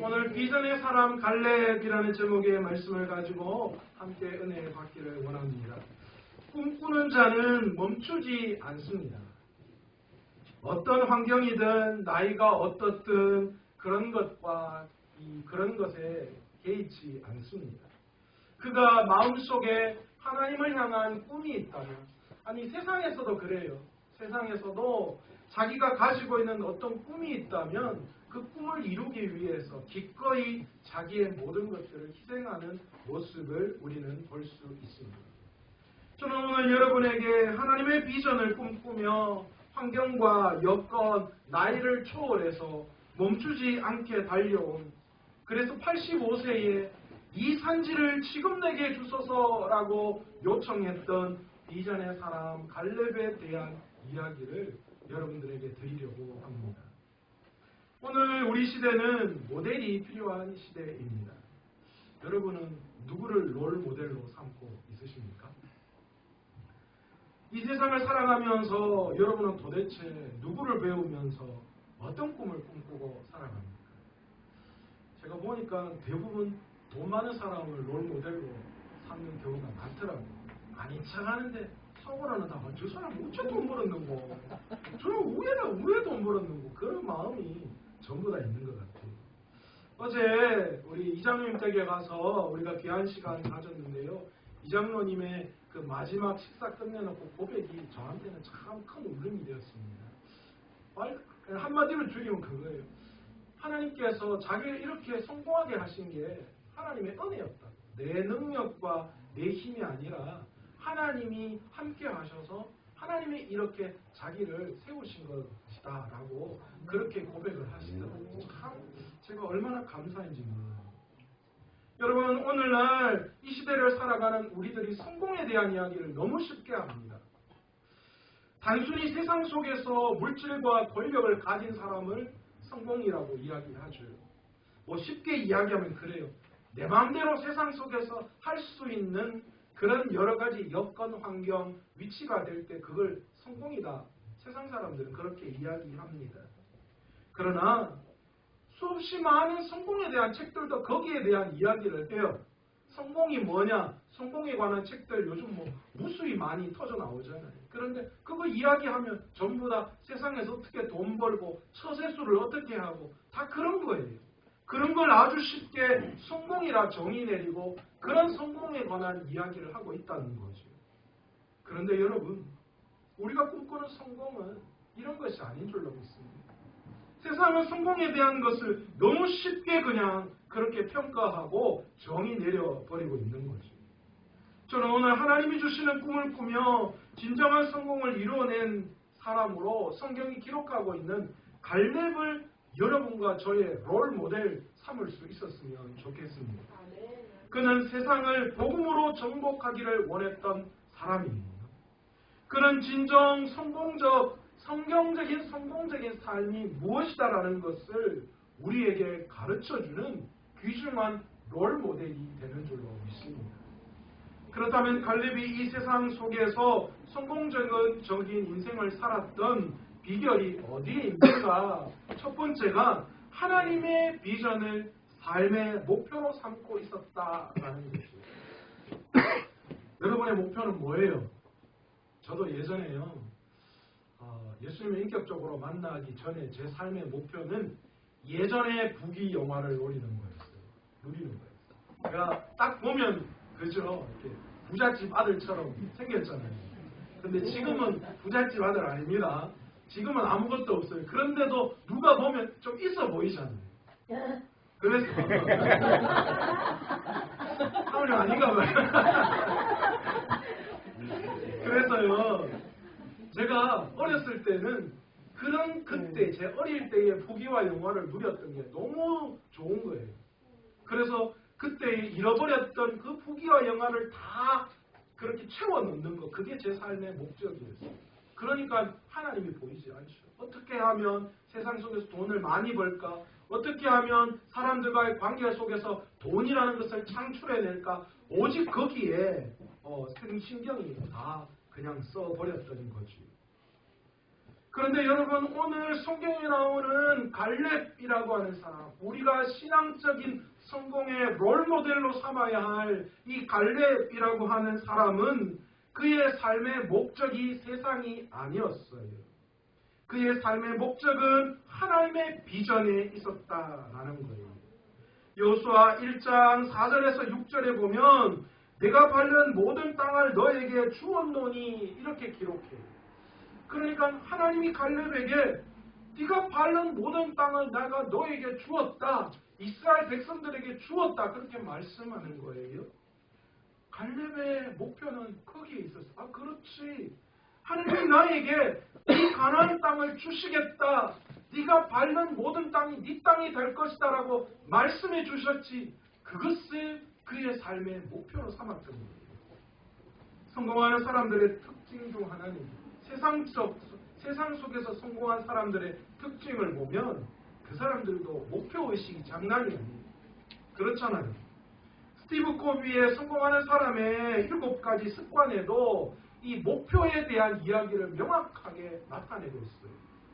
오늘 비전의 사람 갈렙이라는 제목의 말씀을 가지고 함께 은혜 받기를 원합니다. 꿈꾸는 자는 멈추지 않습니다. 어떤 환경이든 나이가 어떻든 그런 것과 그런 것에 개의치 않습니다. 그가 마음속에 하나님을 향한 꿈이 있다면, 아니 세상에서도 그래요. 세상에서도 자기가 가지고 있는 어떤 꿈이 있다면 그 꿈을 이루기 위해서 기꺼이 자기의 모든 것들을 희생하는 모습을 우리는 볼 수 있습니다. 저는 오늘 여러분에게 하나님의 비전을 꿈꾸며 환경과 여건, 나이를 초월해서 멈추지 않게 달려온, 그래서 85세에 이 산지를 지금 내게 주소서라고 요청했던 비전의 사람 갈렙에 대한 이야기를 여러분들에게 드리려고 합니다. 오늘 우리 시대는 모델이 필요한 시대입니다. 여러분은 누구를 롤 모델로 삼고 있으십니까? 이 세상을 살아가면서 여러분은 도대체 누구를 배우면서 어떤 꿈을 꿈꾸고 살아갑니까? 제가 보니까 대부분 돈 많은 사람을 롤 모델로 삼는 경우가 많더라고요. 아닌 척하는데 속으로는 다 저 사람 어째 돈 벌었는고, 저는 왜 돈 벌었는고, 그런 마음이 전부 다 있는 것 같아요. 어제 우리 이장로님 댁에 가서 우리가 귀한 시간 가졌는데요. 이장로님의 그 마지막 식사 끝내놓고 고백이 저한테는 참 큰 울림이 되었습니다. 한마디로 줄이면 그거예요. 하나님께서 자기를 이렇게 성공하게 하신 게 하나님의 은혜였다. 내 능력과 내 힘이 아니라 하나님이 함께 하셔서 하나님이 이렇게 자기를 세우신 것이다 라고 그렇게 고백을 하시더라고요. 참 제가 얼마나 감사한지 몰라요. 여러분, 오늘날 이 시대를 살아가는 우리들이 성공에 대한 이야기를 너무 쉽게 합니다. 단순히 세상 속에서 물질과 권력을 가진 사람을 성공이라고 이야기하죠. 쉽게 이야기하면 그래요. 내 마음대로 세상 속에서 할 수 있는 그런 여러 가지 여건, 환경, 위치가 될 때 그걸 성공이다. 세상 사람들은 그렇게 이야기합니다. 그러나 수없이 많은 성공에 대한 책들도 거기에 대한 이야기를 해요. 성공이 뭐냐? 성공에 관한 책들 요즘 무수히 많이 터져 나오잖아요. 그런데 그거 이야기하면 전부 다 세상에서 어떻게 돈 벌고 처세술을 어떻게 하고 다 그런 거예요. 그런 걸 아주 쉽게 성공이라 정의 내리고 그런 성공에 관한 이야기를 하고 있다는 거죠. 그런데 여러분, 우리가 꿈꾸는 성공은 이런 것이 아닌 줄로 믿습니다. 세상은 성공에 대한 것을 너무 쉽게 그냥 그렇게 평가하고 정의 내려버리고 있는 거죠. 저는 오늘 하나님이 주시는 꿈을 꾸며 진정한 성공을 이루어낸 사람으로 성경이 기록하고 있는 갈렙을 여러분과 저의 롤 모델 삼을 수 있었으면 좋겠습니다. 그는 세상을 복음으로 정복하기를 원했던 사람입니다. 그는 진정 성경적인 성공적인 삶이 무엇이다라는 것을 우리에게 가르쳐주는 귀중한 롤 모델이 되는 줄로 믿습니다. 그렇다면 갈렙이 이 세상 속에서 성공적인 인생을 살았던 비결이 어디에 있는가? 첫 번째가 하나님의 비전을 삶의 목표로 삼고 있었다라는 것이죠. 여러분의 목표는 뭐예요? 저도 예전에요. 예수님을 인격적으로 만나기 전에 제 삶의 목표는 예전의 부귀 영화를 누리는 거예요. 제가 딱 보면 그죠? 이렇게 부잣집 아들처럼 생겼잖아요. 근데 지금은 부잣집 아들 아닙니다. 지금은 아무것도 없어요. 그런데도 누가 보면 좀 있어 보이잖아요. 그래서 하울이 아닌가 봐요. 그래서요, 제가 어렸을 때는 그때 제 어릴 때의 부귀와 영화를 누렸던 게 너무 좋은 거예요. 그래서 그때 잃어버렸던 그 부귀와 영화를 다 그렇게 채워 넣는 거, 그게 제 삶의 목적이었어요. 그러니까 하나님이 보이지 않죠. 어떻게 하면 세상 속에서 돈을 많이 벌까? 어떻게 하면 사람들과의 관계 속에서 돈이라는 것을 창출해낼까? 오직 거기에 신경이 다 그냥 써버렸던 거지. 그런데 여러분, 오늘 성경에 나오는 갈렙이라고 하는 사람, 우리가 신앙적인 성공의 롤모델로 삼아야 할 이 갈렙이라고 하는 사람은 그의 삶의 목적이 세상이 아니었어요. 그의 삶의 목적은 하나님의 비전에 있었다라는 거예요. 여호수아 1장 4절에서 6절에 보면 내가 밟는 모든 땅을 너에게 주었노니 이렇게 기록해요. 그러니까 하나님이 갈렙에게 네가 밟는 모든 땅을 내가 너에게 주었다. 이스라엘 백성들에게 주었다. 그렇게 말씀하는 거예요. 갈렙의 목표는 거기에 있었어. 그렇지. 하나님이 나에게 이 가나안 땅을 주시겠다. 네가 밟는 모든 땅이 네 땅이 될 것이다 라고 말씀해 주셨지. 그것을 그의 삶의 목표로 삼았던 거예요. 성공하는 사람들의 특징 중 하나는 세상 속에서 성공한 사람들의 특징을 보면 그 사람들도 목표의식이 장난이 아니에요. 그렇잖아요. 스티브 코비의 성공하는 사람의 7가지 습관에도 이 목표에 대한 이야기를 명확하게 나타내고 있어요.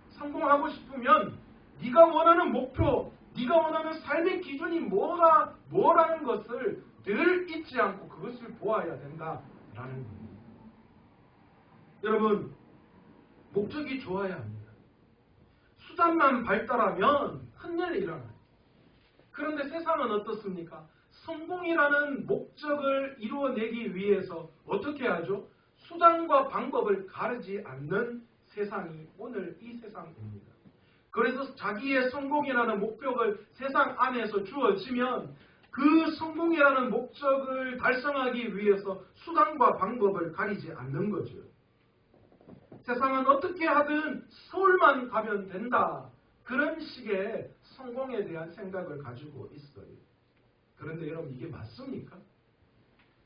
성공하고 싶으면 네가 원하는 목표, 네가 원하는 삶의 기준이 뭐라는 것을 늘 잊지 않고 그것을 보아야 된다라는 겁니다. 여러분, 목적이 좋아야 합니다. 수단만 발달하면 큰 일이 일어나요. 그런데 세상은 어떻습니까? 성공이라는 목적을 이루어내기 위해서 어떻게 하죠? 수단과 방법을 가르지 않는 세상이 오늘 이 세상입니다. 그래서 자기의 성공이라는 목표를 세상 안에서 주어지면 그 성공이라는 목적을 달성하기 위해서 수단과 방법을 가리지 않는 거죠. 세상은 어떻게 하든 서울만 가면 된다. 그런 식의 성공에 대한 생각을 가지고 있어요. 그런데 여러분, 이게 맞습니까?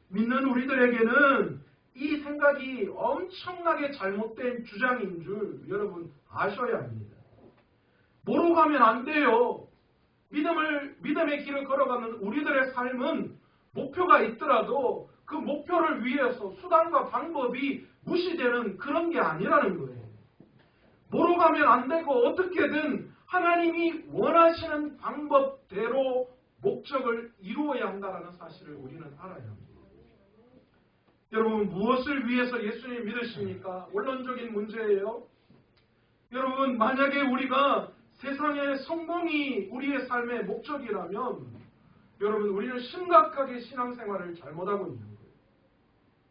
믿는 우리들에게는 이 생각이 엄청나게 잘못된 주장인 줄 여러분 아셔야 합니다. 모르고 가면 안 돼요. 믿음의 길을 걸어가는 우리들의 삶은 목표가 있더라도 그 목표를 위해서 수단과 방법이 무시되는 그런 게 아니라는 거예요. 모르고 가면 안 되고 어떻게든 하나님이 원하시는 방법대로 목적을 이루어야 한다는 사실을 우리는 알아야 합니다. 여러분, 무엇을 위해서 예수님 믿으십니까? 원론적인 문제예요. 여러분, 만약에 우리가 세상의 성공이 우리의 삶의 목적이라면 여러분, 우리는 심각하게 신앙생활을 잘못하고 있는 거예요.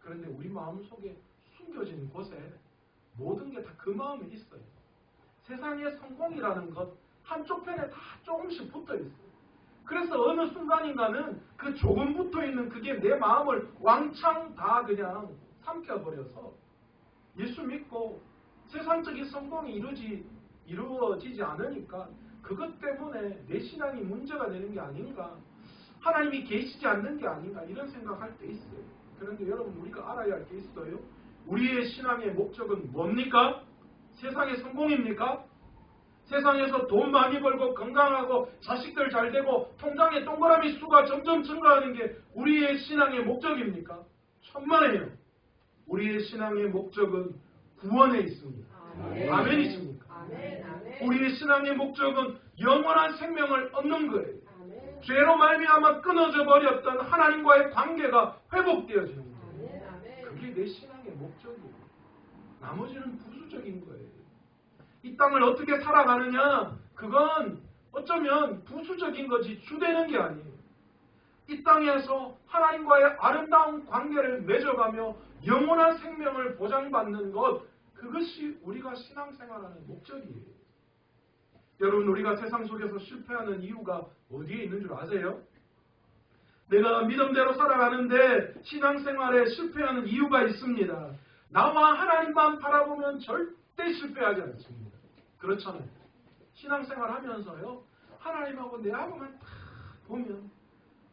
그런데 우리 마음속에 숨겨진 곳에 모든 게 다 그 마음에 있어요. 세상의 성공이라는 것 한쪽 편에 다 조금씩 붙어 있어요. 그래서 어느 순간인가는 그 조금 붙어있는 그게 내 마음을 왕창 다 그냥 삼켜버려서 예수 믿고 세상적인 성공이 이루어지지 않으니까 그것 때문에 내 신앙이 문제가 되는 게 아닌가, 하나님이 계시지 않는 게 아닌가 이런 생각할 때 있어요. 그런데 여러분, 우리가 알아야 할 게 있어요. 우리의 신앙의 목적은 뭡니까? 세상의 성공입니까? 세상에서 돈 많이 벌고 건강하고 자식들 잘 되고 통장에 동그라미 수가 점점 증가하는 게 우리의 신앙의 목적입니까? 천만에요. 우리의 신앙의 목적은 구원에 있습니다. 아멘이십니까? 우리의 신앙의 목적은 영원한 생명을 얻는 거예요. 죄로 말미암아 끊어져 버렸던 하나님과의 관계가 회복되어지는 거예요. 그게 내 신앙의 목적이에요. 나머지는 부수적인 거예요. 이 땅을 어떻게 살아가느냐, 그건 어쩌면 부수적인 거지 주되는 게 아니에요. 이 땅에서 하나님과의 아름다운 관계를 맺어가며 영원한 생명을 보장받는 것, 그것이 우리가 신앙생활하는 목적이에요. 여러분, 우리가 세상 속에서 실패하는 이유가 어디에 있는 줄 아세요? 내가 믿음대로 살아가는데 신앙생활에 실패하는 이유가 있습니다. 나와 하나님만 바라보면 절대 실패하지 않습니다. 그렇잖아요. 신앙생활 하면서요, 하나님하고 내하고만 다 보면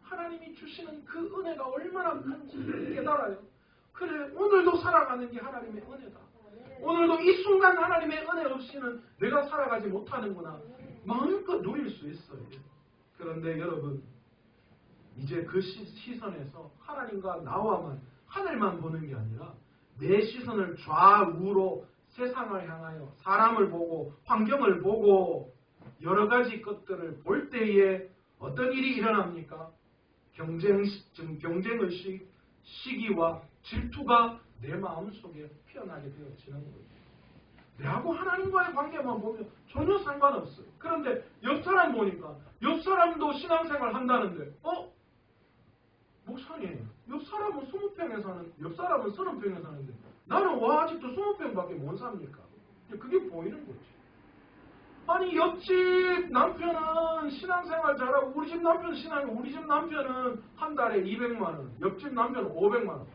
하나님이 주시는 그 은혜가 얼마나 큰지 깨달아요. 그래, 오늘도 살아가는 게 하나님의 은혜다. 오늘도 이 순간 하나님의 은혜 없이는 내가 살아가지 못하는구나. 마음껏 누릴 수 있어요. 그런데 여러분, 이제 그 시선에서 하나님과 나와만, 하늘만 보는 게 아니라 내 시선을 좌우로 세상을 향하여 사람을 보고 환경을 보고 여러 가지 것들을 볼 때에 어떤 일이 일어납니까? 경쟁의식, 시기와 질투가 내 마음속에 피어나게 되어지는 거예요. 내하고 하나님과의 관계만 보면 전혀 상관없어요. 그런데 옆 사람 보니까 옆 사람도 신앙생활 한다는데 목사님, 옆 사람은 20평에 사는, 옆 사람은 30평에 사는데 나는 와 아직도 20평밖에 못 삽니까? 그게 보이는 거지. 아니 옆집 남편은 신앙생활 잘하고 우리 집 남편은 한 달에 200만 원, 옆집 남편은 500만 원.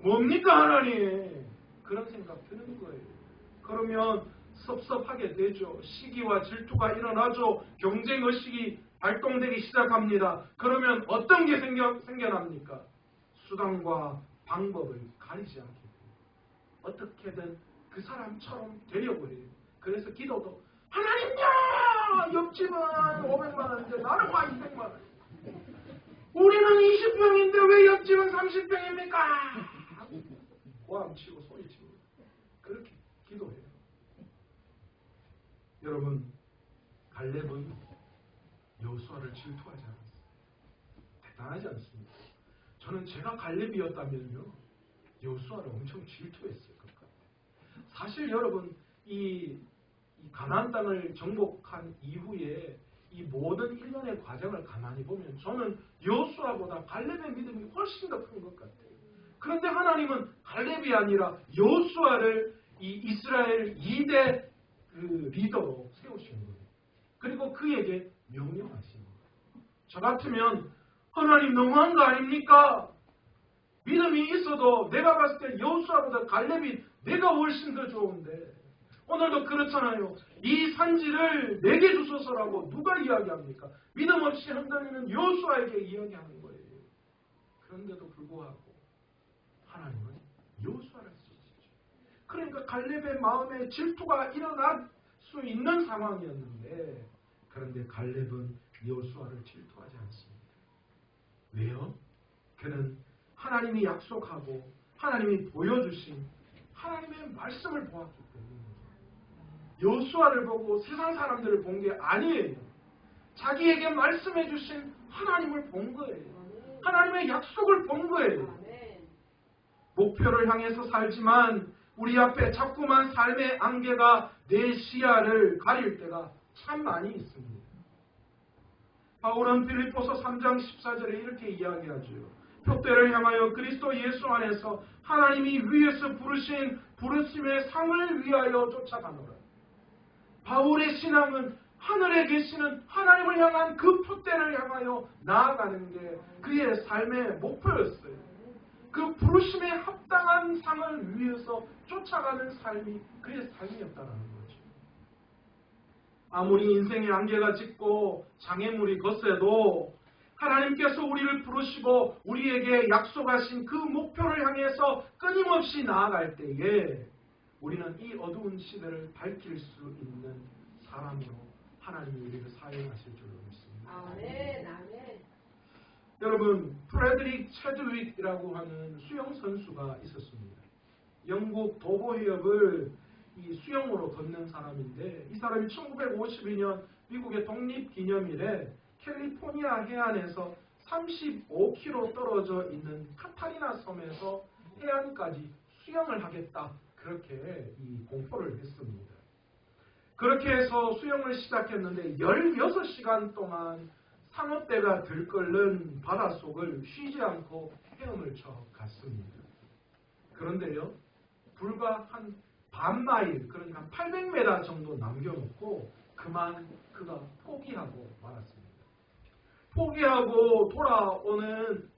뭡니까 하나님? 그런 생각 드는 거예요. 그러면 섭섭하게 되죠. 시기와 질투가 일어나죠. 경쟁의식이 발동되기 시작합니다. 그러면 어떤 게 생겨납니까? 수단과 방법을 가리지 않게 돼요. 어떻게든 그 사람처럼 되려고 해요. 그래서 기도도 하나님요! 옆집은 500만 원인데 나는 와 200만 원. 우리는 20평인데 왜 옆집은 30평입니까? 고함치고 소리치고 그렇게 기도해요. 여러분, 갈렙은 여호수아를 질투하지 않았어요. 대단하지 않습니까? 저는 제가 갈렙이었다면요, 여호수아를 엄청 질투했을 것 같아요. 사실 여러분, 이 가나안 땅을 정복한 이후에 이 모든 일련의 과정을 가만히 보면 저는 여호수아보다 갈렙의 믿음이 훨씬 더 큰 것 같아요. 그런데 하나님은 갈렙이 아니라 여호수아를 이 이스라엘 2대 그 리더로 세우신 거예요. 그리고 그에게 명령하신 거예요. 저 같으면 하나님 너무한 거 아닙니까? 믿음이 있어도 내가 봤을 때 여호수아보다 갈렙이 내가 훨씬 더 좋은데 오늘도 그렇잖아요. 이 산지를 내게 주소서라고 누가 이야기합니까? 믿음 없이 흔들리는 여호수아에게 이야기하는 거예요. 그런데도 불구하고 하나님은 여호수아를 쓰시죠. 그러니까 갈렙의 마음에 질투가 일어날 수 있는 상황이었는데 그런데 갈렙은 여호수아를 질투하지 않습니다. 왜요? 그는 하나님이 약속하고 하나님이 보여주신 하나님의 말씀을 보았기 때문에 여호수아를 보고 세상 사람들을 본 게 아니에요. 자기에게 말씀해 주신 하나님을 본 거예요. 하나님의 약속을 본 거예요. 목표를 향해서 살지만 우리 앞에 자꾸만 삶의 안개가 내 시야를 가릴 때가 참 많이 있습니다. 바울은 빌립보서 3장 14절에 이렇게 이야기하죠. 표대를 향하여 그리스도 예수 안에서 하나님이 위에서 부르신 부르심의 상을 위하여 쫓아가노라. 바울의 신앙은 하늘에 계시는 하나님을 향한 그 표대를 향하여 나아가는 게 그의 삶의 목표였어요. 그 부르심에 합당한 상을 위해서 쫓아가는 삶이 그의 삶이었다는 거죠. 아무리 인생의 안개가 짙고 장애물이 거세도 하나님께서 우리를 부르시고 우리에게 약속하신 그 목표를 향해서 끊임없이 나아갈 때에 우리는 이 어두운 시대를 밝힐 수 있는 사람으로 하나님이 우리를 사용하실 줄로 믿습니다. 아멘, 아멘. 여러분, 프레드릭 체드윅이라고 하는 수영 선수가 있었습니다. 영국 도보 해협을 이 수영으로 걷는 사람인데 이 사람이 1952년 미국의 독립기념일에 캘리포니아 해안에서 35km 떨어져 있는 카타리나 섬에서 해안까지 수영을 하겠다. 그렇게 이 공포를 했습니다. 그렇게 해서 수영을 시작했는데 16시간 동안 상어떼가 들끓는 바닷속을 쉬지 않고 헤엄을 쳐 갔습니다. 그런데요, 불과 한 반마일, 그러니까 800m 정도 남겨놓고 그만 그가 포기하고 말았습니다. 포기하고 돌아오는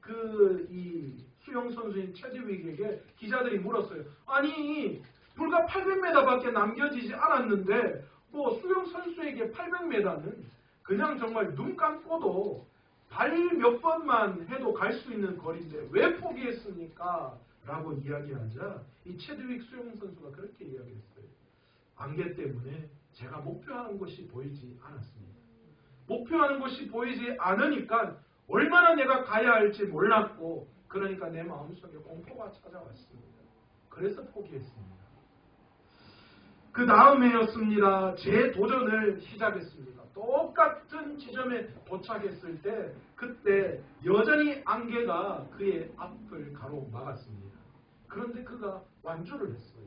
이 수영 선수인 체드윅에게 기자들이 물었어요. 아니, 불과 800m밖에 남겨지지 않았는데 뭐 수영 선수에게 800m는 그냥 정말 눈 감고도 발 몇 번만 해도 갈 수 있는 거리인데 왜 포기했습니까? 라고 이야기하자 이 체드윅 수영 선수가 그렇게 이야기했어요. 안개 때문에 제가 목표하는 곳이 보이지 않았습니다. 목표하는 곳이 보이지 않으니까 얼마나 내가 가야 할지 몰랐고 그러니까 내 마음속에 공포가 찾아왔습니다. 그래서 포기했습니다. 그 다음에였습니다. 재도전을 시작했습니다. 똑같은 지점에 도착했을 때 그때 여전히 안개가 그의 앞을 가로막았습니다. 그런데 그가 완주를 했어요.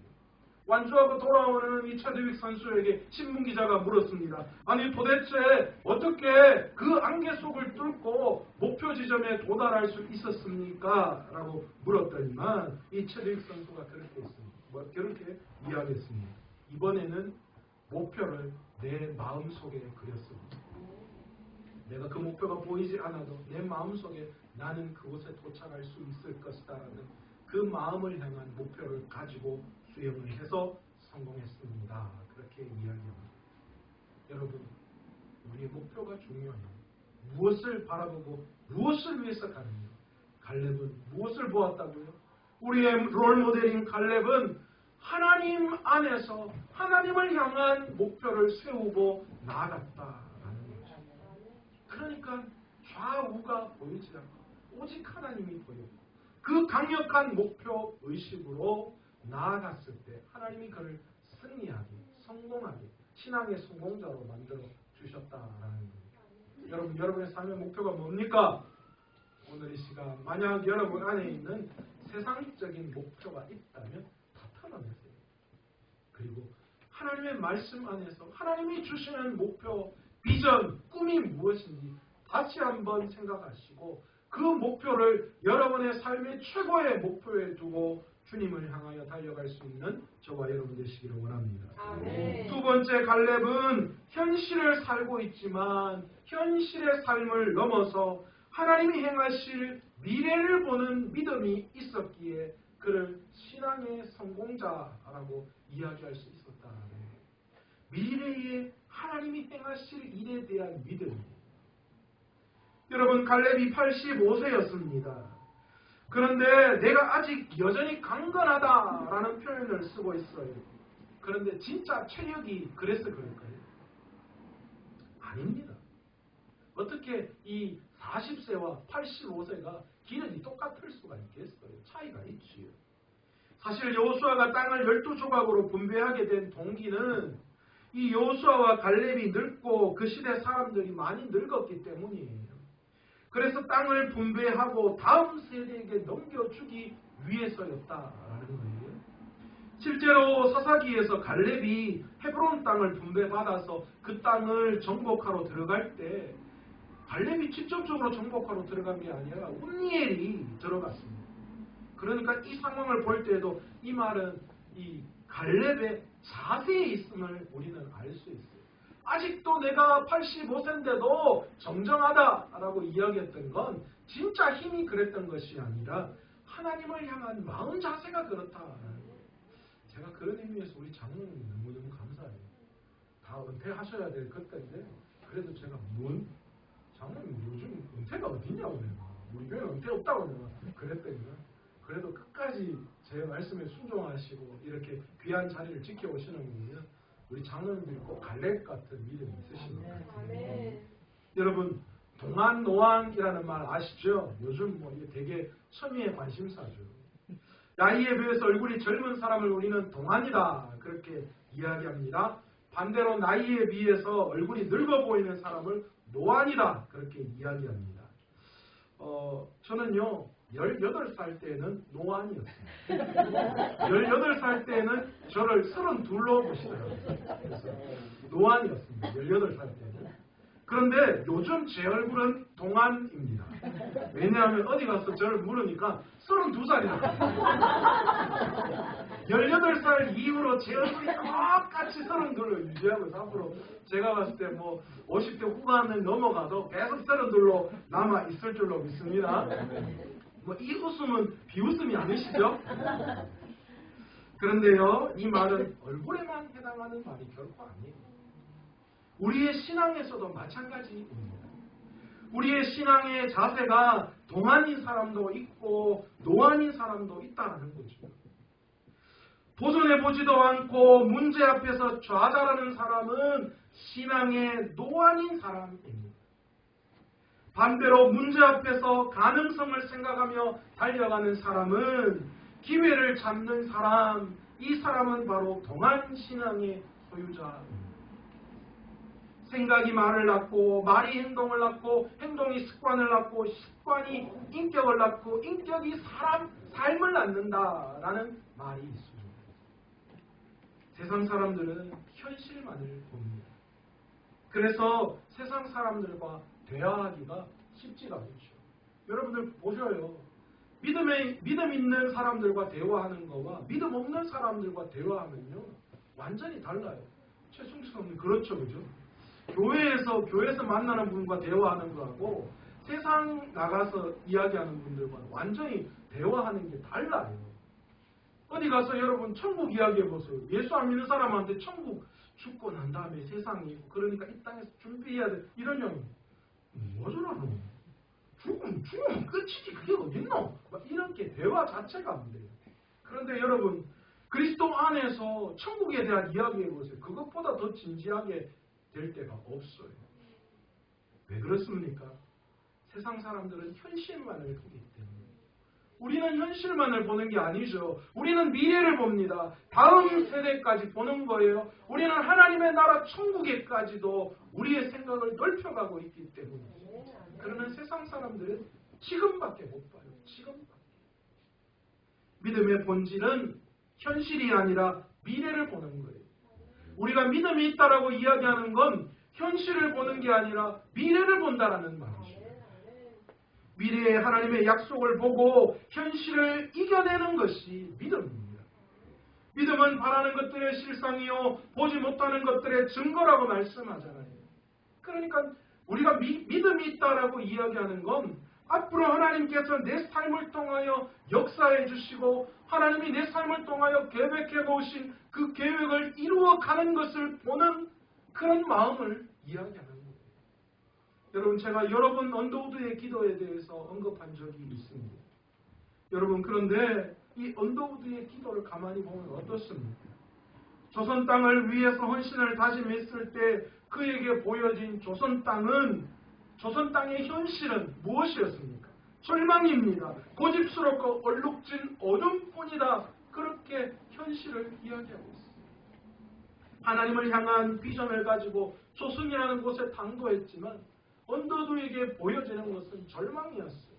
완주하고 돌아오는 이 차드윅 선수에게 신문기자가 물었습니다. 아니 도대체 어떻게 그 안개 속을 뚫고 목표 지점에 도달할 수 있었습니까? 라고 물었더니만 이 차드윅 선수가 그렇게 했습니다. 그렇게 이야기했습니다. 이번에는 목표를 내 마음속에 그렸습니다. 내가 그 목표가 보이지 않아도 내 마음속에 나는 그곳에 도착할 수 있을 것이다라는 그 마음을 향한 목표를 가지고 수영을 해서 성공했습니다. 그렇게 이야기합니다. 여러분, 우리의 목표가 중요해요. 무엇을 바라보고 무엇을 위해서 가느냐. 갈렙은 무엇을 보았다고요? 우리의 롤모델인 갈렙은 하나님 안에서 하나님을 향한 목표를 세우고 나아갔다라는 거죠. 그러니까 좌우가 보이지 않고 오직 하나님이 보였고 그 강력한 목표 의식으로 나아갔을 때 하나님이 그를 승리하게, 성공하게, 신앙의 성공자로 만들어 주셨다라는 겁니다. 여러분, 여러분의 삶의 목표가 뭡니까? 오늘 이 시간 만약 여러분 안에 있는 세상적인 목표가 있다면 다 털어내세요. 그리고 하나님의 말씀 안에서 하나님이 주시는 목표, 비전, 꿈이 무엇인지 다시 한번 생각하시고 그 목표를 여러분의 삶의 최고의 목표에 두고 주님을 향하여 달려갈 수 있는 저와 여러분 되시기를 원합니다. 아멘. 두 번째 갈렙은 현실을 살고 있지만 현실의 삶을 넘어서 하나님이 행하실 미래를 보는 믿음이 있었기에 그를 신앙의 성공자라고 이야기할 수 있었다는 거예요. 미래에 하나님이 행하실 일에 대한 믿음이에요. 여러분, 갈렙이 85세였습니다. 그런데 내가 아직 여전히 강건하다라는 표현을 쓰고 있어요. 그런데 진짜 체력이 그래서 그럴까요? 아닙니다. 어떻게 이 40세와 85세가 기능이 똑같을 수가 있겠어요? 차이가 있지요. 사실 여호수아가 땅을 12조각으로 분배하게 된 동기는 이 여호수아와 갈렙이 늙고 그 시대 사람들이 많이 늙었기 때문이에요. 그래서 땅을 분배하고 다음 세대에게 넘겨주기 위해서였다라는 거예요. 실제로 사사기에서 갈렙이 헤브론 땅을 분배받아서 그 땅을 정복하러 들어갈 때 갈렙이 직접적으로 정복하러 들어간 게 아니라 운니엘이 들어갔습니다. 그러니까 이 상황을 볼 때에도 이 말은 이 갈렙의 자세에 있음을 우리는 알 수 있어요. 아직도 내가 85세인데도 정정하다라고 이야기했던 건 진짜 힘이 그랬던 것이 아니라 하나님을 향한 마음 자세가 그렇다라는 거예요. 제가 그런 의미에서 우리 장로님 너무너무 감사해요. 다 은퇴하셔야 될 그때인데 그래도 제가 장로님 요즘 은퇴가 어딨냐고 내가 우리 교회는 은퇴 없다고 내가 그랬더니 그래도 끝까지 제 말씀에 순종하시고 이렇게 귀한 자리를 지켜오시는 분이면 우리 장로님들이 꼭 갈렙 같은 믿음이 있으신 것 같아요. 여러분, 동안노안이라는 말 아시죠? 요즘 뭐 이게 되게 첨예의 관심사죠. 나이에 비해서 얼굴이 젊은 사람을 우리는 동안이다 그렇게 이야기합니다. 반대로 나이에 비해서 얼굴이 늙어 보이는 사람을 노안이다 그렇게 이야기합니다. 저는요 18살 때는 노안이었습니다. 18살 때는 저를 32로 보시더라고요. 그래서 노안이었습니다. 18살 때는. 그런데 요즘 제 얼굴은 동안입니다. 왜냐하면 어디 가서 저를 물으니까 32살이라고. 18살 이후로 제 얼굴이 똑같이 32로 유지하고 있어요. 앞으로 제가 봤을 때 뭐 50대 후반을 넘어가도 계속 32로 남아 있을 줄로 믿습니다. 뭐 이 웃음은 비웃음이 아니시죠? 그런데요, 이 말은 얼굴에만 해당하는 말이 결코 아니에요. 우리의 신앙에서도 마찬가지입니다. 우리의 신앙의 자세가 동안인 사람도 있고 노안인 사람도 있다는 거죠. 도전해보지도 않고 문제 앞에서 좌절하는 사람은 신앙의 노안인 사람입니다. 반대로 문제 앞에서 가능성을 생각하며 달려가는 사람은 기회를 잡는 사람, 이 사람은 바로 동안 신앙의 소유자입니다. 생각이 말을 낳고 말이 행동을 낳고 행동이 습관을 낳고 습관이 인격을 낳고 인격이 사람 삶을 낳는다라는 말이 있습니다. 세상 사람들은 현실만을 봅니다. 그래서 세상 사람들과 대화하기가 쉽지가 않죠. 여러분들 보셔요. 믿음 있는 사람들과 대화하는 거와 믿음 없는 사람들과 대화하면요 완전히 달라요. 최충수 선생님 그렇죠, 그죠? 교회에서 만나는 분과 대화하는 거하고 세상 나가서 이야기하는 분들과 완전히 대화하는 게 달라요. 어디 가서 여러분 천국 이야기해 보세요. 예수 안 믿는 사람한테 천국 죽고 난 다음에 세상이 있고 그러니까 이 땅에서 준비해야 돼. 이런 형이 뭐저라노? 죽으면 끝이지 그게 어딨노? 이렇게 대화 자체가 안 돼요. 그런데 여러분 그리스도 안에서 천국에 대한 이야기해 보세요. 그것보다 더 진지하게 될 때가 없어요. 왜 그렇습니까? 세상 사람들은 현실만을 보기 때문에. 우리는 현실만을 보는 게 아니죠. 우리는 미래를 봅니다. 다음 세대까지 보는 거예요. 우리는 하나님의 나라 천국에까지도 우리의 생각을 넓혀가고 있기 때문에. 그러나 세상 사람들은 지금밖에 못 봐요. 지금밖에. 믿음의 본질은 현실이 아니라 미래를 보는 거예요. 우리가 믿음이 있다라고 이야기하는 건 현실을 보는 게 아니라 미래를 본다라는 말이죠. 미래의 하나님의 약속을 보고 현실을 이겨내는 것이 믿음입니다. 믿음은 바라는 것들의 실상이요 보지 못하는 것들의 증거라고 말씀하잖아요. 그러니까 우리가 믿음이 있다라고 이야기하는 건 앞으로 하나님께서 내 삶을 통하여 역사해 주시고 하나님이 내 삶을 통하여 계획해 보신 그 계획을 이루어가는 것을 보는 그런 마음을 이야기하는 거예요. 여러분 제가 여러 번 언더우드의 기도에 대해서 언급한 적이 있습니다. 여러분 그런데 이 언더우드의 기도를 가만히 보면 어떻습니까? 조선 땅을 위해서 헌신을 다짐했을 때 그에게 보여진 조선 땅의 현실은 무엇이었습니까? 절망입니다. 고집스럽고 얼룩진 어둠뿐이다. 그렇게 현실을 이야기하고 있습니다. 하나님을 향한 비전을 가지고 조선이라는 곳에 당도했지만 언더우드에게 보여지는 것은 절망이었어요.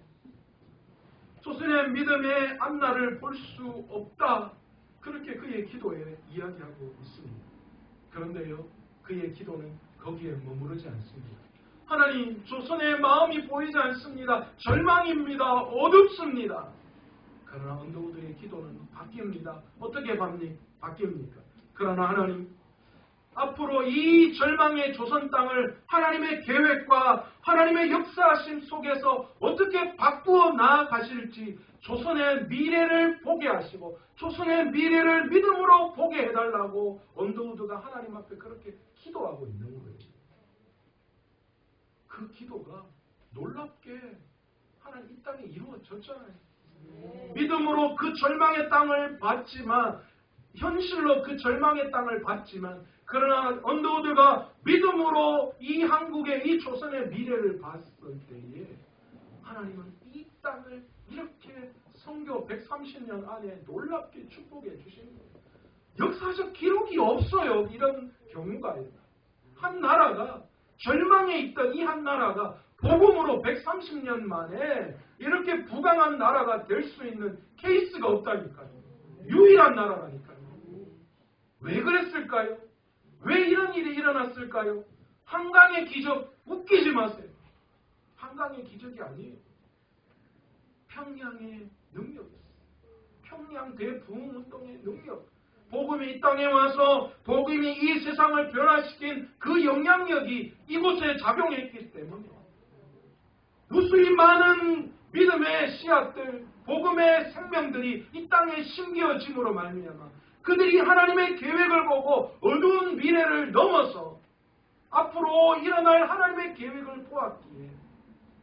조선의 믿음의 앞날을 볼 수 없다. 그렇게 그의 기도에 이야기하고 있습니다. 그런데요, 그의 기도는 거기에 머무르지 않습니다. 하나님, 조선의 마음이 보이지 않습니다. 절망입니다. 어둡습니다. 그러나 언더우드의 기도는 바뀝니다. 어떻게 바뀝니까? 그러나 하나님, 앞으로 이 절망의 조선 땅을 하나님의 계획과 하나님의 역사하심 속에서 어떻게 바꾸어 나아가실지 조선의 미래를 보게 하시고 조선의 미래를 믿음으로 보게 해달라고 언더우드가 하나님 앞에 그렇게 기도하고 있는 거예요. 그 기도가 놀랍게 하나님 이 땅에 이루어졌잖아요. 믿음으로 그 절망의 땅을 봤지만 현실로 그 절망의 땅을 봤지만 그러나 언더우드가 믿음으로 이 한국의 이 조선의 미래를 봤을 때에 하나님은 이 땅을 이렇게 선교 130년 안에 놀랍게 축복해 주신 거예요. 역사적 기록이 없어요. 이런 경우가 한 나라가 절망에 있던 이 한 나라가 복음으로 130년 만에 이렇게 부강한 나라가 될 수 있는 케이스가 없다니까요. 유일한 나라라니까요. 왜 그랬을까요? 왜 이런 일이 일어났을까요? 한강의 기적 웃기지 마세요. 한강의 기적이 아니에요. 평양의 능력이었어요. 평양 대부흥운동의 능력. 복음이 이 땅에 와서 복음이 이 세상을 변화시킨 그 영향력이 이곳에 작용했기 때문에 무수히 많은 믿음의 씨앗들, 복음의 생명들이 이 땅에 심겨짐으로 말미암아 그들이 하나님의 계획을 보고 어두운 미래를 넘어서 앞으로 일어날 하나님의 계획을 보았기에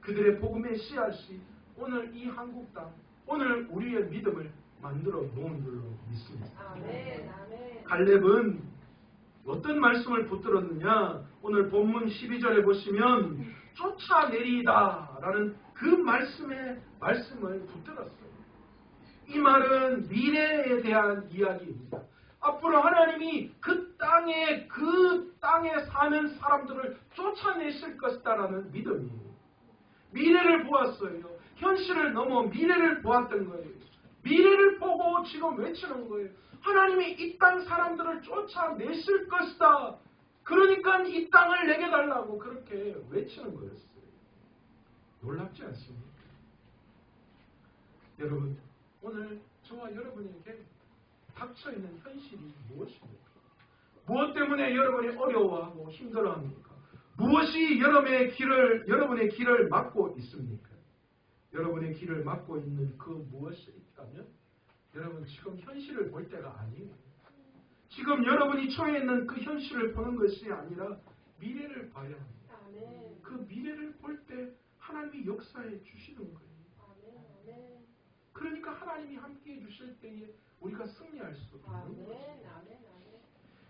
그들의 복음의 씨앗이 오늘 이 한국 땅, 오늘 우리의 믿음을 만들어 놓은 줄로 믿습니다. 갈렙은 어떤 말씀을 붙들었느냐? 오늘 본문 12절에 보시면 쫓아내리다 라는 그 말씀을 붙들었어요. 이 말은 미래에 대한 이야기입니다. 앞으로 하나님이 그 땅에 사는 사람들을 쫓아내실 것이다라는 믿음이에요. 미래를 보았어요. 현실을 넘어 미래를 보았던 거예요. 미래를 보고 지금 외치는 거예요. 하나님이 이 땅 사람들을 쫓아내실 것이다. 그러니까 이 땅을 내게 달라고 그렇게 외치는 거였어요. 놀랍지 않습니까? 여러분, 오늘 저와 여러분에게 닥쳐있는 현실이 무엇입니까? 무엇 때문에 여러분이 어려워하고 힘들어합니까? 무엇이 여러분의 길을 막고 있습니까? 여러분의 길을 막고 있는 그 무엇이 있다면 여러분 지금 현실을 볼 때가 아니에요. 지금 여러분이 처해 있는 그 현실을 보는 것이 아니라 미래를 봐야 합니다. 그 미래를 볼 때 하나님이 역사해 주시는 거예요. 그러니까 하나님이 함께해 주실 때에 우리가 승리할 수 있는 것입니다.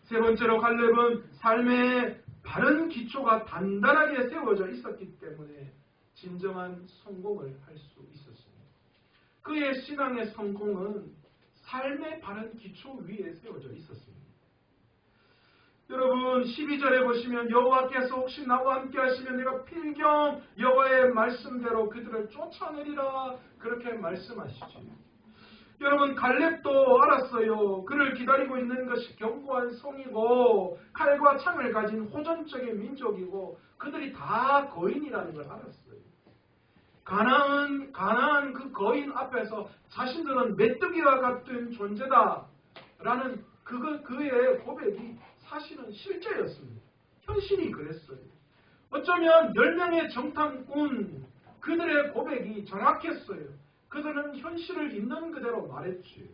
세 번째로 갈렙은 삶의 바른 기초가 단단하게 세워져 있었기 때문에 진정한 성공을 할 수 있었습니다. 그의 신앙의 성공은 삶의 바른 기초 위에 세워져 있었습니다. 여러분 12절에 보시면 여호와께서 혹시 나와 함께 하시면 내가 필경 여호와의 말씀대로 그들을 쫓아내리라 그렇게 말씀하시죠. 여러분 갈렙도 알았어요. 그를 기다리고 있는 것이 견고한 성이고 칼과 창을 가진 호전적인 민족이고 그들이 다 거인이라는 걸 알았어요. 가나안 그 거인 앞에서 자신들은 메뚜기와 같은 존재다라는 그의 고백이 사실은 실제였습니다. 현실이 그랬어요. 어쩌면 10명의 정탐꾼 그들의 고백이 정확했어요. 그들은 현실을 있는 그대로 말했지요.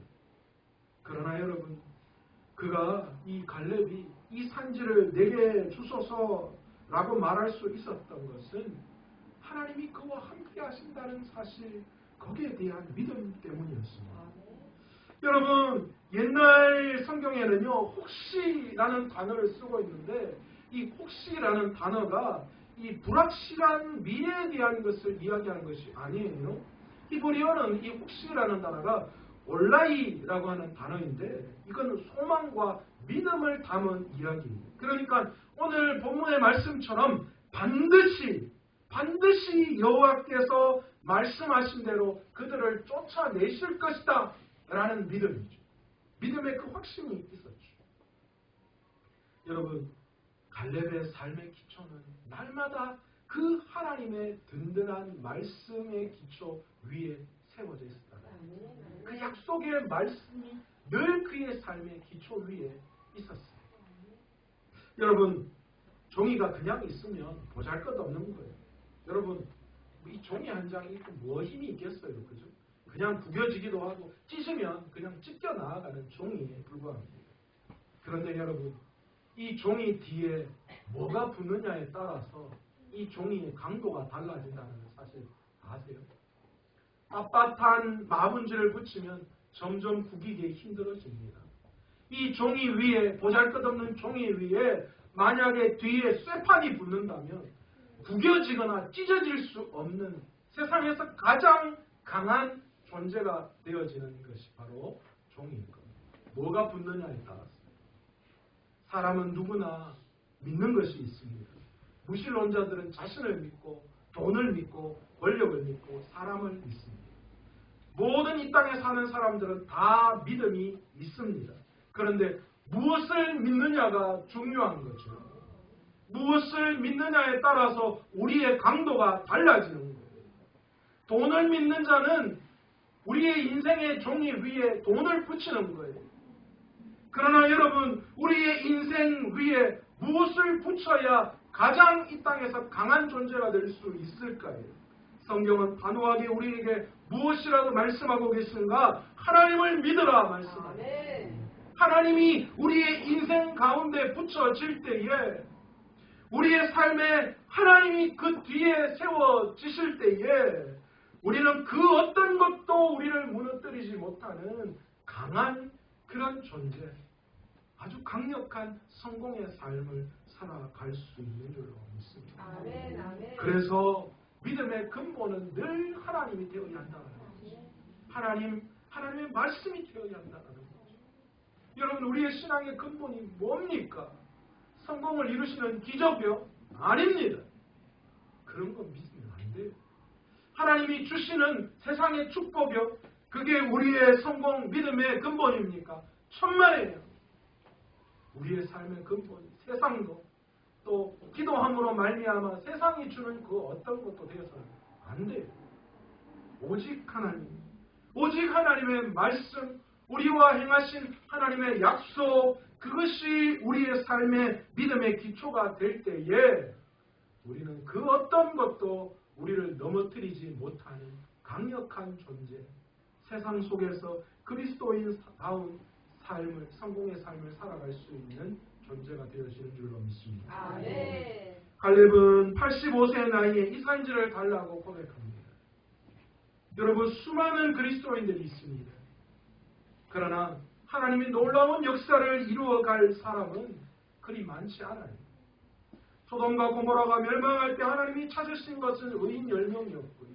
그러나 여러분 그가 이 갈렙이 이 산지를 내게 주소서라고 말할 수 있었던 것은 하나님이 그와 함께 하신다는 사실 거기에 대한 믿음 때문이었습니다. 여러분 옛날 성경에는요 혹시라는 단어를 쓰고 있는데 이 혹시라는 단어가 이 불확실한 미래에 대한 것을 이야기하는 것이 아니에요. 히브리어는 이 혹시라는 단어가 올라이라고 하는 단어인데 이건 소망과 믿음을 담은 이야기입니다. 그러니까 오늘 본문의 말씀처럼 반드시 여호와께서 말씀하신 대로 그들을 쫓아내실 것이다 라는 믿음이죠. 믿음의 그 확신이 있었죠. 여러분 갈렙의 삶의 기초는 날마다 그 하나님의 든든한 말씀의 기초 위에 세워져 있었다. 그 약속의 말씀이 늘 그의 삶의 기초 위에 있었어요. 여러분 종이가 그냥 있으면 보잘것없는 거예요. 여러분 이 종이 한 장이 뭐 힘이 있겠어요, 그죠? 그냥 구겨지기도 하고 찢으면 그냥 찢겨 나아가는 종이에 불과합니다. 그런데 여러분 이 종이 뒤에 뭐가 붙느냐에 따라서 이 종이의 강도가 달라진다는 사실 아세요? 빳빳한 마분지를 붙이면 점점 구기기 힘들어집니다. 이 종이 위에 보잘것없는 종이 위에 만약에 뒤에 쇠판이 붙는다면 구겨지거나 찢어질 수 없는 세상에서 가장 강한 존재가 되어지는 것이 바로 종인 겁니다. 뭐가 붙느냐에 따라서 사람은 누구나 믿는 것이 있습니다. 무신론자들은 자신을 믿고 돈을 믿고 권력을 믿고 사람을 믿습니다. 모든 이 땅에 사는 사람들은 다 믿음이 있습니다. 그런데 무엇을 믿느냐가 중요한 거죠. 무엇을 믿느냐에 따라서 우리의 강도가 달라지는 거예요. 돈을 믿는 자는 우리의 인생의 종이 위에 돈을 붙이는 거예요. 그러나 여러분 우리의 인생 위에 무엇을 붙여야 가장 이 땅에서 강한 존재가 될 수 있을까요? 성경은 단호하게 우리에게 무엇이라고 말씀하고 계신가? 하나님을 믿으라 말씀합니다. 하나님이 우리의 인생 가운데 붙여질 때에 우리의 삶에 하나님이 그 뒤에 세워지실 때에 우리는 그 어떤 것도 우리를 무너뜨리지 못하는 강한 그런 존재, 아주 강력한 성공의 삶을 살아갈 수 있는 줄로 믿습니다. 아멘, 아멘. 그래서 믿음의 근본은 늘 하나님이 되어야 한다는 거죠. 하나님 하나님의 말씀이 되어야 한다는 거죠. 여러분, 우리의 신앙의 근본이 뭡니까? 성공을 이루시는 기적이요? 아닙니다. 그런 건 믿으면 안 돼요. 하나님이 주시는 세상의 축복이요? 그게 우리의 성공, 믿음의 근본입니까? 천만에요. 우리의 삶의 근본, 세상도 또 기도함으로 말미암아 세상이 주는 그 어떤 것도 되어서는 안 돼요. 오직 하나님, 오직 하나님의 말씀, 우리와 행하신 하나님의 약속, 그것이 우리의 삶의 믿음의 기초가 될 때에 우리는 그 어떤 것도 우리를 넘어뜨리지 못하는 강력한 존재, 세상 속에서 그리스도인다운 삶을, 성공의 삶을 살아갈 수 있는 존재가 되어지는 줄로 믿습니다. 아멘. 갈렙은 85세의 나이에 이산지를 달라고 고백합니다. 여러분, 수많은 그리스도인들이 있습니다. 그러나 하나님이 놀라운 역사를 이루어갈 사람은 그리 많지 않아요. 소돔과 고모라가 멸망할 때 하나님이 찾으신 것은 의인 10명이었고요.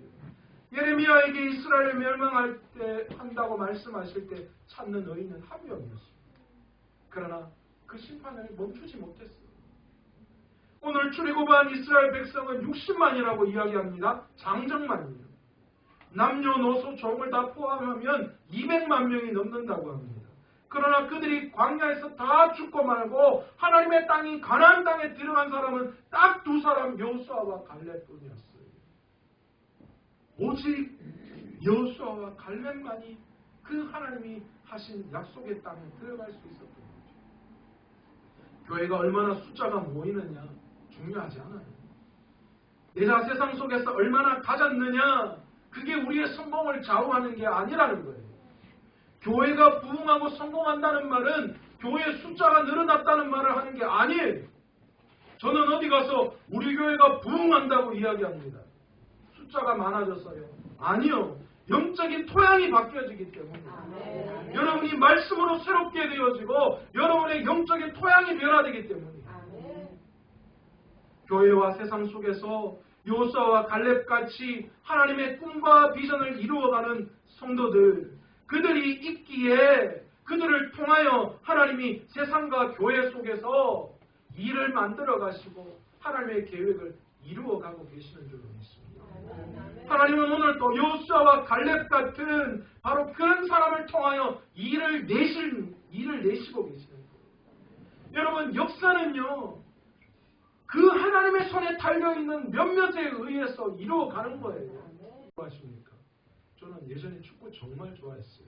예레미야에게 이스라엘 멸망할 때 한다고 말씀하실 때 찾는 의인은 1명이었습니다. 그러나 그 심판을 멈추지 못했어요. 오늘 출애굽한 이스라엘 백성은 60만이라고 이야기합니다. 장정만이요. 남녀노소 종을 다 포함하면 200만 명이 넘는다고 합니다. 그러나 그들이 광야에서 다 죽고 말고 하나님의 땅인 가나안 땅에 들어간 사람은 딱 2사람, 여호수아와 갈렙뿐이었어요. 오직 여호수아와 갈렙만이 그 하나님이 하신 약속의 땅에 들어갈 수 있었던 거죠. 교회가 얼마나 숫자가 모이느냐 중요하지 않아요. 내가 세상 속에서 얼마나 가졌느냐, 그게 우리의 성공을 좌우하는 게 아니라는 거예요. 교회가 부흥하고 성공한다는 말은 교회 숫자가 늘어났다는 말을 하는 게 아니에요. 저는 어디 가서 우리 교회가 부흥한다고 이야기합니다. 숫자가 많아져서요. 아니요. 영적인 토양이 바뀌어지기 때문에. 아멘. 여러분이 말씀으로 새롭게 되어지고 여러분의 영적인 토양이 변화되기 때문에. 아멘. 교회와 세상 속에서 여호수아와 갈렙같이 하나님의 꿈과 비전을 이루어가는 성도들, 그들이 있기에 그들을 통하여 하나님이 세상과 교회 속에서 일을 만들어 가시고 하나님의 계획을 이루어가고 계시는 줄로 믿습니다. 하나님은 오늘 또 여호수아와 갈렙 같은 바로 그런 사람을 통하여 일을 내시고 계시는 거예요. 여러분, 역사는요, 그 하나님의 손에 달려있는 몇몇에 의해서 이루어가는 거예요. 좋아하십니까? 저는 예전에 축구 정말 좋아했어요.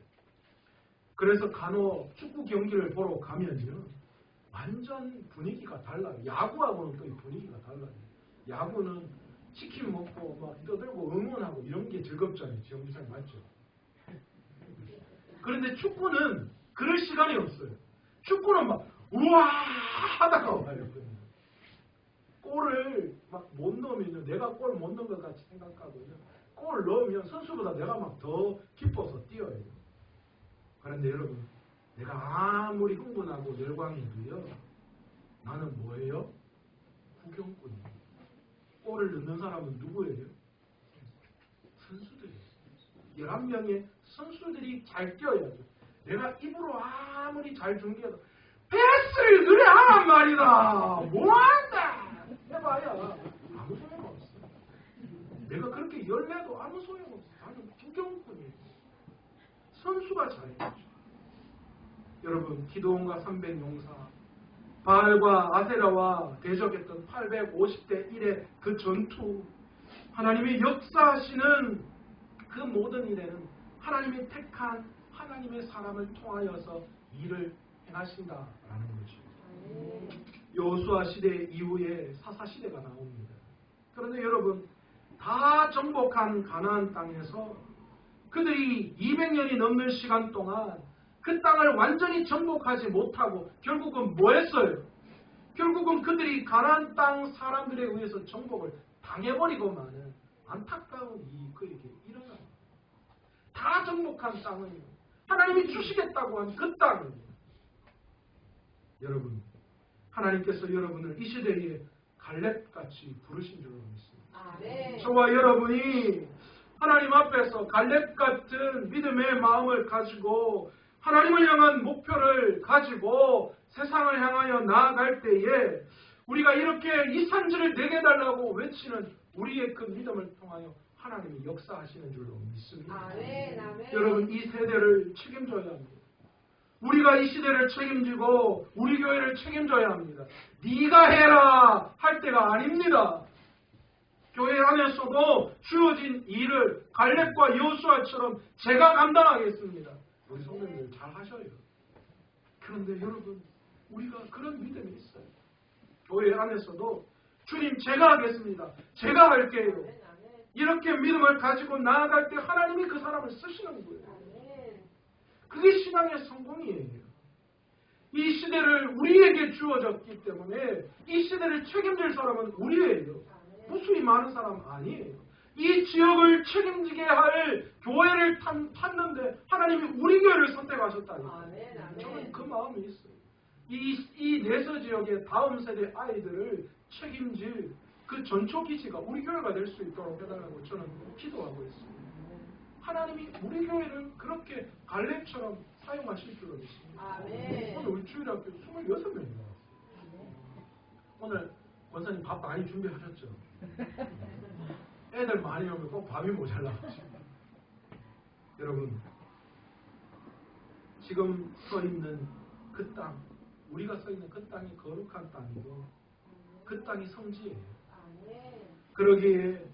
그래서 간혹 축구 경기를 보러 가면요, 완전 분위기가 달라요. 야구하고는 또 분위기가 달라요. 야구는 치킨 먹고 막 떠들고 응원하고 이런 게 즐겁잖아요. 정상 맞죠? 그런데 축구는 그럴 시간이 없어요. 축구는 막 우와 하다가 와요. 골을 막 못 넣으면 내가 골 못 넣은 것 같이 생각하고요. 골 넣으면 선수보다 내가 막 더 기뻐서 뛰어요. 그런데 여러분, 내가 아무리 흥분하고 열광해도요, 나는 뭐예요? 구경꾼이에요. 골을 넣는 사람은 누구예요? 선수들이에요. 11명의 선수들이 잘 뛰어야죠. 내가 입으로 아무리 잘 중계해도 패스를 그래 하란 말이다. 뭐한다. 해봐야 아무 소용없어. 내가 그렇게 열매도 아무 소용없어. 나는 구경꾼이에요. 선수가 잘해야죠. 여러분, 기드온과 300용사, 바알과 아세라와 대적했던 850대 1의 그 전투, 하나님이 역사하시는 그 모든 일에는 하나님이 택한 하나님의 사람을 통하여서 일을 행하신다라는 거죠. 여호수아 시대 이후에 사사 시대가 나옵니다. 그런데 여러분, 다 정복한 가나안 땅에서 그들이 200년이 넘는 시간 동안 그 땅을 완전히 정복하지 못하고 결국은 뭐 했어요? 결국은 그들이 가나안 땅 사람들에 의해서 정복을 당해버리고만은 안타까운 일이 그에게 일어납니다. 다 정복한 땅은 하나님이 주시겠다고 한 그 땅입니다. 여러분, 하나님께서 여러분을 이 시대에 갈렙같이 부르신 줄로 믿습니다. 네. 저와 여러분이 하나님 앞에서 갈렙 같은 믿음의 마음을 가지고 하나님을 향한 목표를 가지고 세상을 향하여 나아갈 때에 우리가 이렇게 이 산지를 내게 달라고 외치는 우리의 그 믿음을 통하여 하나님이 역사하시는 줄로 믿습니다. 아멘, 아멘. 여러분 이 세대를 책임져야 합니다. 우리가 이 시대를 책임지고 우리 교회를 책임져야 합니다. 네가 해라 할 때가 아닙니다. 교회 안에서도 주어진 일을 갈렙과 여호수아처럼 제가 감당하겠습니다. 우리 성도님들 잘 하셔요. 그런데 여러분 우리가 그런 믿음이 있어요. 교회 안에서도 주님 제가 하겠습니다. 제가 할게요. 이렇게 믿음을 가지고 나아갈 때 하나님이 그 사람을 쓰시는 거예요. 그게 신앙의 성공이에요. 이 시대를 우리에게 주어졌기 때문에 이 시대를 책임질 사람은 우리예요. 무수히 많은 사람 아니에요. 이 지역을 책임지게 할 교회를 탔는데 하나님이 우리 교회를 선택하셨다니까요. 저는 그 마음이 있어요. 이 내서 지역의 다음 세대 아이들을 책임질 그 전초 기지가 우리 교회가 될 수 있도록 해달라고 저는 기도하고 있습니다. 하나님이 우리 교회를 그렇게 갈렙처럼 사용하실 줄로 믿습니다. 오늘 우리 주일학교 26명이 나왔어요. 오늘 권사님 밥 많이 준비하셨죠? 애들 많이 오면 꼭 밥이 모자라죠. 여러분 지금 서 있는 그 땅, 우리가 서 있는 그 땅이 거룩한 땅이고 그 땅이 성지예요. 그러기에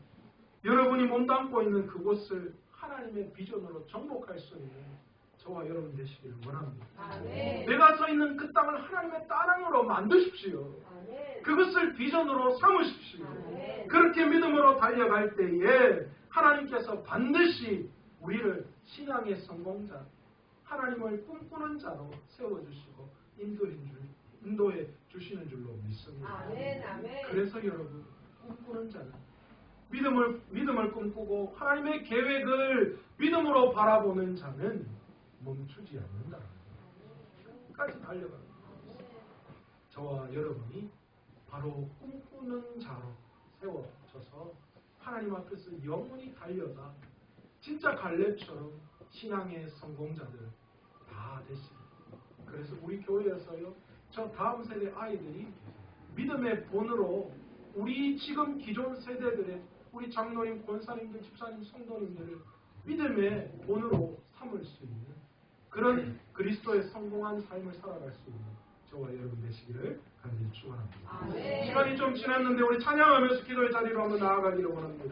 여러분이 몸담고 있는 그곳을 하나님의 비전으로 정복할 수 있는 저와 여러분 되시기를 원합니다. 내가 서 있는 그 땅을 하나님의 땅으로 만드십시오. 그것을 비전으로 삼으십시오. 그렇게 믿음으로 달려갈 때에 하나님께서 반드시 우리를 신앙의 성공자, 하나님을 꿈꾸는 자로 세워주시고 인도해 주시는 줄로 믿습니다. 그래서 여러분 꿈꾸는 자는 믿음을 꿈꾸고 하나님의 계획을 믿음으로 바라보는 자는 멈추지 않는다. 끝까지 달려갑니다. 저와 여러분이 바로 꿈꾸는 자로 세워져서 하나님 앞에서 영원히 달려가 진짜 갈렙처럼 신앙의 성공자들 다 되십니다. 그래서 우리 교회에서요, 저 다음 세대 아이들이 믿음의 본으로 우리 지금 기존 세대들의 우리 장로님, 권사님들, 집사님, 성도님들을 믿음의 본으로 삼을 수 있는 그런 그리스도의 성공한 삶을 살아갈 수 있는 저와 여러분 되시기를 간절히 축원합니다. 시간이 좀 지났는데 우리 찬양하면서 기도의 자리로 한번 나아가기를 원합니다.